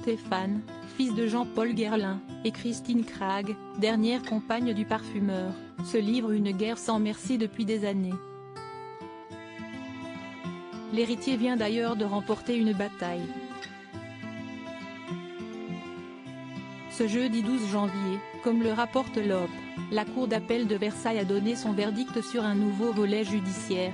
Stéphane, fils de Jean-Paul Guerlain, et Christine Cragg, dernière compagne du parfumeur, se livrent une guerre sans merci depuis des années. L'héritier vient d'ailleurs de remporter une bataille. Ce jeudi 12 janvier, comme le rapporte l'Op, la Cour d'appel de Versailles a donné son verdict sur un nouveau volet judiciaire.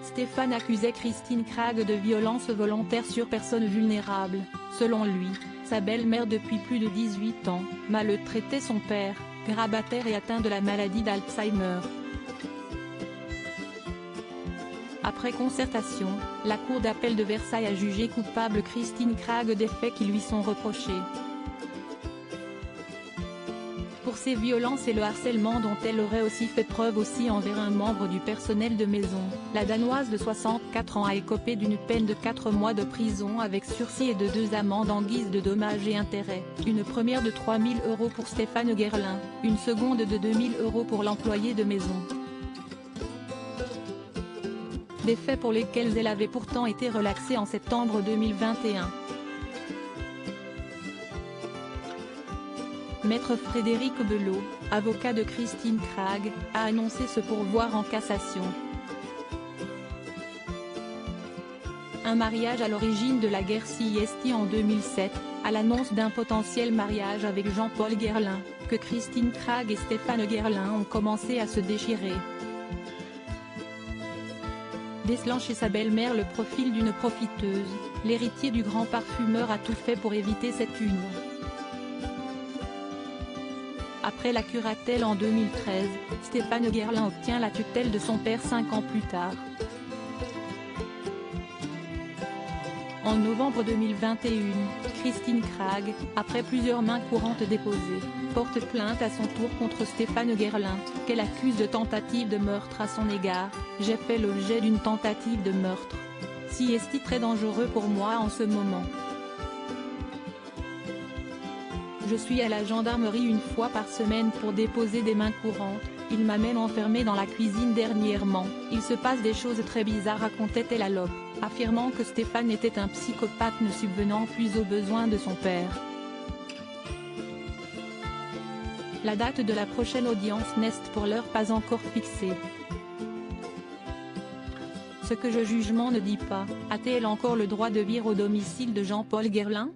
Stéphane accusait Christine Cragg de violence volontaire sur personne vulnérable. Selon lui, sa belle-mère depuis plus de 18 ans, maltraitait son père, grabataire et atteint de la maladie d'Alzheimer. Après concertation, la Cour d'appel de Versailles a jugé coupable Christine Cragg des faits qui lui sont reprochés. Pour ces violences et le harcèlement dont elle aurait aussi fait preuve aussi envers un membre du personnel de maison, la Danoise de 64 ans a écopé d'une peine de 4 mois de prison avec sursis et de 2 amendes en guise de dommages et intérêts, une première de 3 000 € pour Stéphane Guerlain, une seconde de 2 000 € pour l'employé de maison. Des faits pour lesquels elle avait pourtant été relaxée en septembre 2021. Maître Frédéric Belot, avocat de Christine Cragg, a annoncé ce pourvoi en cassation. Un mariage à l'origine de la guerre CIST en 2007, à l'annonce d'un potentiel mariage avec Jean-Paul Guerlain, que Christine Cragg et Stéphane Guerlain ont commencé à se déchirer. Décelant chez sa belle-mère le profil d'une profiteuse, l'héritier du grand parfumeur a tout fait pour éviter cette union. Après la curatelle en 2013, Stéphane Guerlain obtient la tutelle de son père 5 ans plus tard. En novembre 2021, Christine Cragg, après plusieurs mains courantes déposées, porte plainte à son tour contre Stéphane Guerlain, qu'elle accuse de tentative de meurtre à son égard. « J'ai fait l'objet d'une tentative de meurtre. Si est très dangereux pour moi en ce moment. Je suis à la gendarmerie une fois par semaine pour déposer des mains courantes, il m'a même enfermé dans la cuisine dernièrement, il se passe des choses très bizarres » racontait-elle à l'Op, affirmant que Stéphane était un psychopathe ne subvenant plus aux besoins de son père. La date de la prochaine audience n'est pour l'heure pas encore fixée. Ce que le jugement ne dit pas, a-t-elle encore le droit de vivre au domicile de Jean-Paul Guerlain ?